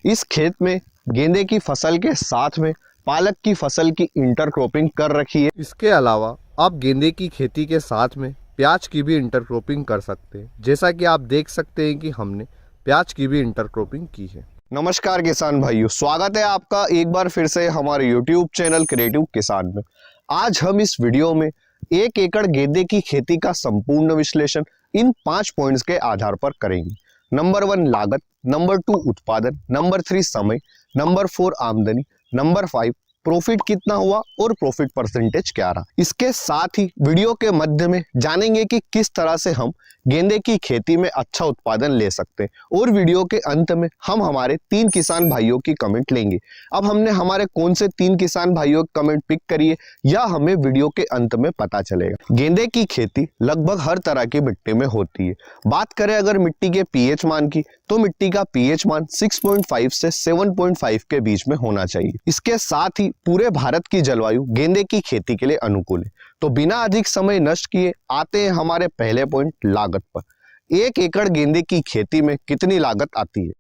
इस खेत में गेंदे की फसल के साथ में पालक की फसल की इंटरक्रॉपिंग कर रखी है। इसके अलावा आप गेंदे की खेती के साथ में प्याज की भी इंटरक्रॉपिंग कर सकते हैं। जैसा कि आप देख सकते हैं कि हमने प्याज की भी इंटरक्रॉपिंग की है। नमस्कार किसान भाइयों, स्वागत है आपका एक बार फिर से हमारे YouTube चैनल क्रिएटिव किसान में। आज हम इस वीडियो में 1 एकड़ गेंदे की खेती का संपूर्ण विश्लेषण इन 5 पॉइंट्स के आधार पर करेंगे। नंबर 1 लागत, नंबर 2 उत्पादन, नंबर 3 समय, नंबर 4 आमदनी, नंबर 5 प्रॉफिट कितना हुआ और प्रॉफिट परसेंटेज क्या रहा। इसके साथ ही वीडियो के मध्य में जानेंगे कि किस तरह से हम गेंदे की खेती में अच्छा उत्पादन ले सकते हैं और वीडियो के अंत में हम हमारे 3 किसान भाइयों की कमेंट लेंगे। अब हमने हमारे कौन से 3 किसान भाइयों की कमेंट पिक करिए या हमें वीडियो के अंत में पता चलेगा। गेंदे की खेती लगभग हर तरह की मिट्टी में होती है। बात करें अगर मिट्टी के पीएच मान की, तो मिट्टी का पीएच मान 6.5 से 7.5 के बीच में होना चाहिए। इसके साथ ही पूरे भारत की जलवायु गेंदे की खेती के लिए अनुकूल है। तो बिना अधिक समय नष्ट किए आते हैं हमारे पहले पॉइंट लागत पर। 1 एकड़ गेंदे की खेती में कितनी लागत आती है?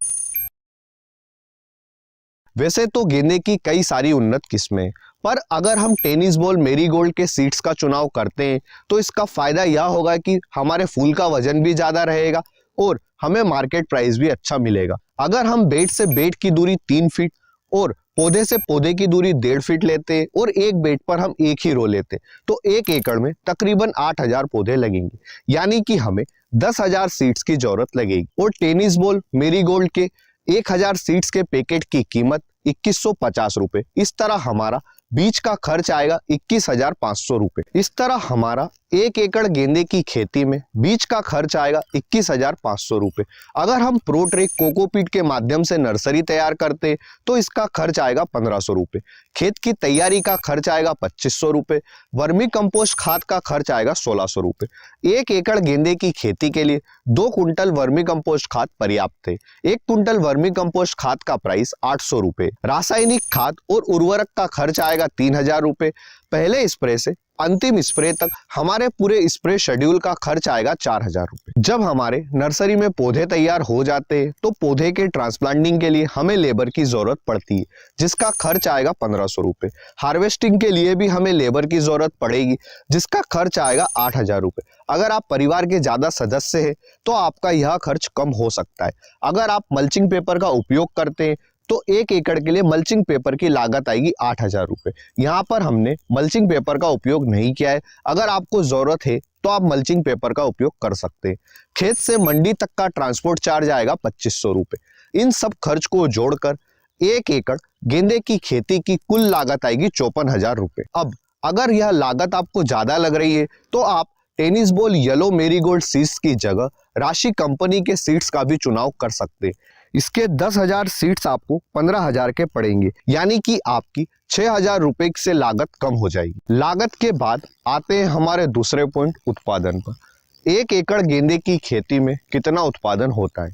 वैसे तो गेंदे की कई सारी उन्नत किस्में हैं, पर अगर हम टेनिस बॉल मेरीगोल्ड के सीड्स का चुनाव करते हैं तो इसका फायदा यह होगा कि हमारे फूल का वजन भी ज्यादा रहेगा और हमें मार्केट प्राइस भी अच्छा मिलेगा। अगर हम बेट से बेट की दूरी 3 फीट और पौधे से पौधे की दूरी 1.5 फीट लेते हैं और एक बेट पर हम एक ही रो लेते हैं तो 1 एकड़ में तकरीबन 8,000 पौधे लगेंगे, यानी कि हमें 10,000 सीड्स की जरूरत लगेगी। और टेनिस बॉल मेरीगोल्ड के 1,000 सीड्स के पैकेट की कीमत 2150 रुपए। इस तरह हमारा बीज का खर्च आएगा 21,500 रुपए। इस तरह हमारा 1 एकड़ गेंदे की खेती में बीज का खर्च आएगा 21,500 रुपए। अगर हम प्रोट्रेक कोकोपीट के माध्यम से नर्सरी तैयार करते हैं तो इसका खर्च आएगा 1,500 रुपए। खेत की तैयारी का खर्च आएगा 2,500 रुपए। वर्मी कंपोस्ट खाद का खर्च आएगा 1,600 रुपए। 1 एकड़ गेंदे की खेती के लिए 2 कुंटल वर्मी कंपोस्ट खाद पर्याप्त है। 1 कुंटल वर्मी कंपोस्ट खाद का प्राइस 800 रुपए। रासायनिक खाद और उर्वरक का खर्च आएगा 3,000 रुपए। पहले स्प्रे से अंतिम स्प्रे तक हमारे पूरे स्प्रे शेड्यूल का खर्च आएगा 4,000 रुपए। जब हमारे नर्सरी में पौधे तैयार हो जाते हैं तो पौधे के ट्रांसप्लांटिंग के लिए हमें लेबर की जरूरत पड़ती है, जिसका खर्च आएगा 1,500 रुपए। हार्वेस्टिंग के लिए भी हमें लेबर की जरूरत पड़ेगी, जिसका खर्च आएगा 8,000 रुपए। अगर आप परिवार के ज्यादा सदस्य हैं तो आपका यह खर्च कम हो सकता है। अगर आप मल्चिंग पेपर का उपयोग करते हैं तो 1 एकड़ के लिए मल्चिंग पेपर की लागत आएगी 8,000 रुपए। यहाँ पर हमने मल्चिंग पेपर का उपयोग नहीं किया है। अगर आपको जरूरत है तो आप मल्चिंग पेपर का उपयोग कर सकते हैं। खेत से मंडी तक का ट्रांसपोर्ट चार्ज आएगा 2,500 रुपए। इन सब खर्च को जोड़कर 1 एकड़ गेंदे की खेती की कुल लागत आएगी 54,000 रुपए। अब अगर यह लागत आपको ज्यादा लग रही है तो आप tennis ball yellow marigold seeds की जगह राशि कंपनी के सीड्स का भी चुनाव कर सकते हैं। इसके 10,000 सीड्स आपको 15,000 के पड़ेंगे, यानी कि आपकी 6,000 रुपए से लागत कम हो जाएगी। लागत के बाद आते हैं हमारे दूसरे पॉइंट उत्पादन पर। 1 एकड़ गेंदे की खेती में कितना उत्पादन होता है?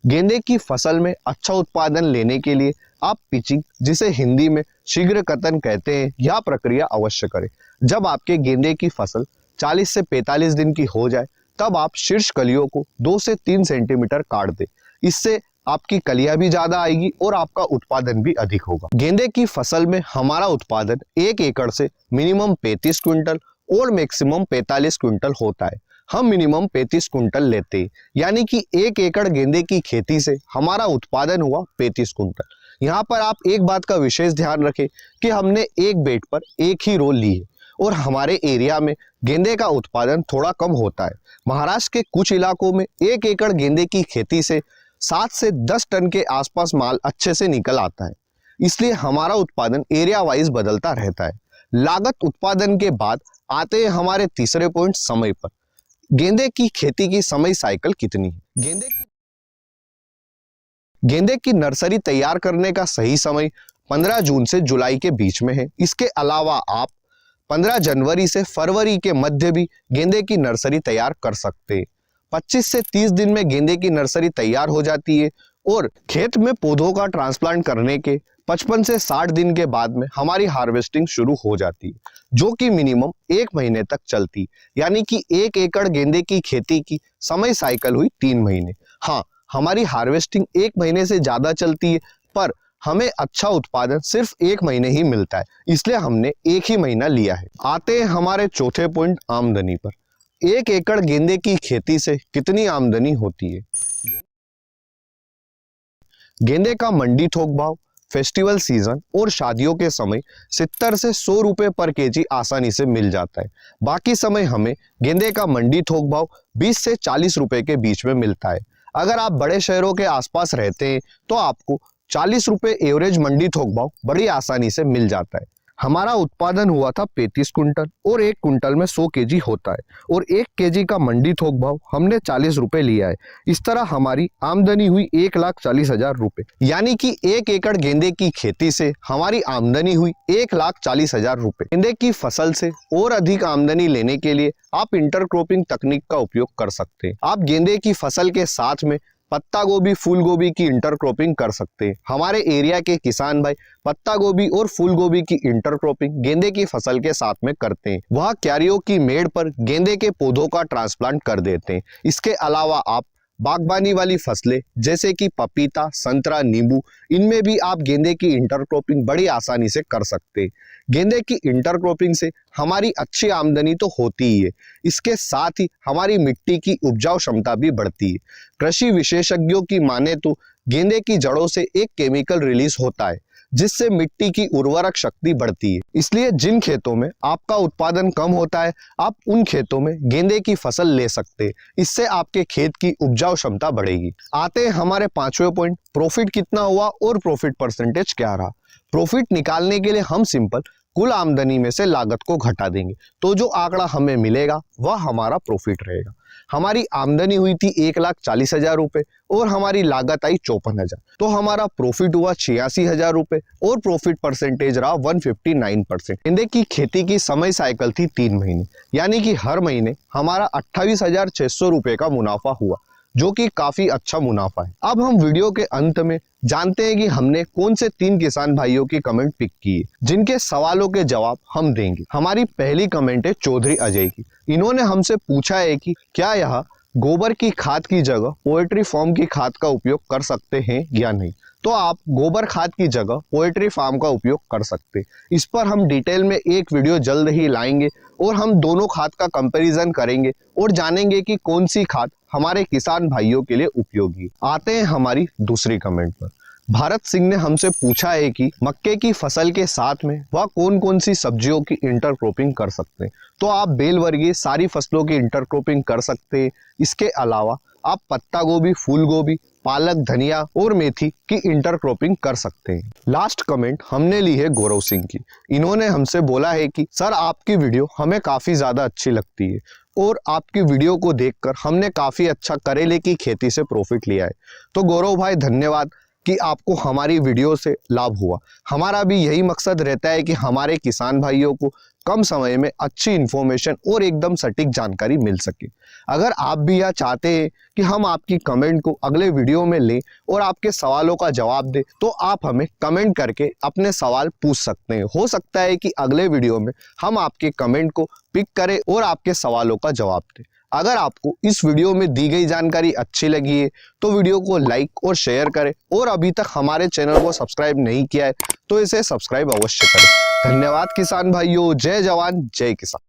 गेंदे की फसल में अच्छा उत्पादन लेने के लिए आप पिचिंग, जिसे हिंदी में शीघ्र कतन कहते हैं, यह प्रक्रिया अवश्य करें। जब आपके गेंदे की फसल 40 से 45 दिन की हो जाए तब आप शीर्ष कलियों को 2 से 3 सेंटीमीटर काट दें। इससे आपकी कलियां भी ज्यादा आएगी और आपका उत्पादन भी अधिक होगा। गेंदे की फसल में हमारा उत्पादन 1 एकड़ से मिनिमम 35 क्विंटल और मैक्सिमम 45 क्विंटल होता है। हम मिनिमम 35 क्विंटल लेते हैं, यानी कि 1 एकड़ गेंदे की खेती से हमारा उत्पादन हुआ 35 क्विंटल। यहाँ पर आप एक बात का विशेष ध्यान रखें कि हमने एक बेड पर एक ही रो ली है और हमारे एरिया में गेंदे का उत्पादन थोड़ा कम होता है। महाराष्ट्र के कुछ इलाकों में 1 एकड़ गेंदे की खेती से 7 से 10 टन के आसपास माल अच्छे से निकल आता है। इसलिए हमारा उत्पादन एरिया वाइज बदलता रहता है। लागत उत्पादन के बाद आते हैं हमारे तीसरे पॉइंट समय पर। गेंदे की खेती की समय साइकिल कितनी है? गेंदे की नर्सरी तैयार करने का सही समय 15 जून से जुलाई के बीच में है। इसके अलावा आप 15 जनवरी से फरवरी के मध्य भी गेंदे की नर्सरी तैयार कर सकते हैं। 25 से 30 दिन में गेंदे की नर्सरी तैयार हो जाती है और खेत में पौधों का ट्रांसप्लांट करने के 55 से 60 दिन के बाद में हमारी हार्वेस्टिंग शुरू हो जाती है, जो कि मिनिमम 1 महीने तक चलती है। यानी कि 1 एकड़ गेंदे की खेती की समय साइकिल हुई 3 महीने। हाँ, हमारी हार्वेस्टिंग 1 महीने से ज्यादा चलती है, पर हमें अच्छा उत्पादन सिर्फ 1 महीने ही मिलता है, इसलिए हमने 1 ही महीना लिया है। आते हैं हमारे चौथे पॉइंट, आमदनी पर। 1 एकड़ गेंदे की खेती से कितनी आमदनी होती है? गेंदे का मंडी थोक भाव फेस्टिवल सीजन और शादियों के समय 70 से 100 रुपए पर केजी आसानी से मिल जाता है। बाकी समय हमें गेंदे का मंडी थोक भाव 20 से 40 रुपए के बीच में मिलता है। अगर आप बड़े शहरों के आसपास रहते हैं तो आपको 40 रुपए एवरेज मंडी थोक भाव बड़ी आसानी से मिल जाता है। हमारा उत्पादन हुआ था 35 कुंटल और 1 कुंटल में 100 केजी होता है और 1 केजी का मंडी थोक भाव हमने 40 रुपए लिया है। इस तरह हमारी आमदनी हुई 1,40,000 रुपए। यानी कि 1 एकड़ गेंदे की खेती से हमारी आमदनी हुई 1,40,000 रुपए। गेंदे की फसल से और अधिक आमदनी लेने के लिए आप इंटरक्रॉपिंग तकनीक का उपयोग कर सकते हैं। आप गेंदे की फसल के साथ में पत्ता गोभी, फूल गोभी की इंटरक्रॉपिंग कर सकते हैं। हमारे एरिया के किसान भाई पत्ता गोभी और फूल गोभी की इंटरक्रॉपिंग गेंदे की फसल के साथ में करते हैं। वह क्यारियों की मेड़ पर गेंदे के पौधों का ट्रांसप्लांट कर देते हैं। इसके अलावा आप बागबानी वाली फसलें जैसे कि पपीता, संतरा, नींबू, इनमें भी आप गेंदे की इंटरक्रॉपिंग बड़ी आसानी से कर सकते हैं। गेंदे की इंटरक्रॉपिंग से हमारी अच्छी आमदनी तो होती ही है, इसके साथ ही हमारी मिट्टी की उपजाऊ क्षमता भी बढ़ती है। कृषि विशेषज्ञों की माने तो गेंदे की जड़ों से एक केमिकल रिलीज होता है जिससे मिट्टी की उर्वरक शक्ति बढ़ती है। इसलिए जिन खेतों में आपका उत्पादन कम होता है, आप उन खेतों में गेंदे की फसल ले सकते हैं। इससे आपके खेत की उपजाऊ क्षमता बढ़ेगी। आते हैं हमारे 5वें पॉइंट, प्रॉफिट कितना हुआ और प्रॉफिट परसेंटेज क्या रहा। प्रॉफिट निकालने के लिए हम सिंपल कुल आमदनी में से लागत को घटा देंगे, तो जो आंकड़ा हमें मिलेगा वह हमारा प्रॉफिट रहेगा। हमारी आमदनी हुई थी 1,40,000 रुपए और हमारी लागत आई 54,000, तो हमारा प्रॉफिट हुआ 86,000 रुपए और प्रॉफिट परसेंटेज रहा 159%। गेंदे की खेती की समय साइकिल थी 3 महीने, यानी कि हर महीने हमारा 28,600 रुपए का मुनाफा हुआ, जो कि काफी अच्छा मुनाफा है। अब हम वीडियो के अंत में जानते हैं कि हमने कौन से 3 किसान भाइयों की कमेंट पिक की है, जिनके सवालों के जवाब हम देंगे। हमारी पहली कमेंट है चौधरी अजय की। इन्होंने हमसे पूछा है कि क्या यह गोबर की खाद की जगह पोएट्री फार्म की खाद का उपयोग कर सकते हैं या नहीं। तो आप गोबर खाद की जगह पोएट्री फार्म का उपयोग कर सकते हैं। इस पर हम डिटेल में एक वीडियो जल्द ही लाएंगे और हम दोनों खाद का कंपैरिजन करेंगे और जानेंगे कि कौन सी खाद हमारे किसान भाइयों के लिए उपयोगी। आते हैं हमारी दूसरी कमेंट पर। भारत सिंह ने हमसे पूछा है कि मक्के की फसल के साथ में वह कौन कौन सी सब्जियों की इंटरक्रॉपिंग कर सकते हैं। तो आप बेल वर्गीय सारी फसलों की इंटरक्रॉपिंग कर सकते हैं। इसके अलावा आप पत्ता गोभी, फूल गोभी, पालक, धनिया और मेथी की इंटरक्रॉपिंग कर सकते हैं। लास्ट कमेंट हमने ली है गौरव सिंह की। इन्होंने हमसे बोला है कि सर आपकी वीडियो हमें काफी ज्यादा अच्छी लगती है और आपकी वीडियो को देखकर हमने काफी अच्छा करेले की खेती से प्रॉफिट लिया है। तो गौरव भाई धन्यवाद कि आपको हमारी वीडियो से लाभ हुआ। हमारा भी यही मकसद रहता है कि हमारे किसान भाइयों को कम समय में अच्छी इन्फॉर्मेशन और एकदम सटीक जानकारी मिल सके। अगर आप भी यह चाहते हैं कि हम आपकी कमेंट को अगले वीडियो में लें और आपके सवालों का जवाब दें, तो आप हमें कमेंट करके अपने सवाल पूछ सकते हैं। हो सकता है कि अगले वीडियो में हम आपके कमेंट को पिक करें और आपके सवालों का जवाब दें। अगर आपको इस वीडियो में दी गई जानकारी अच्छी लगी है तो वीडियो को लाइक और शेयर करें और अभी तक हमारे चैनल को सब्सक्राइब नहीं किया है तो इसे सब्सक्राइब अवश्य करें। धन्यवाद किसान भाइयों। जय जवान जय किसान।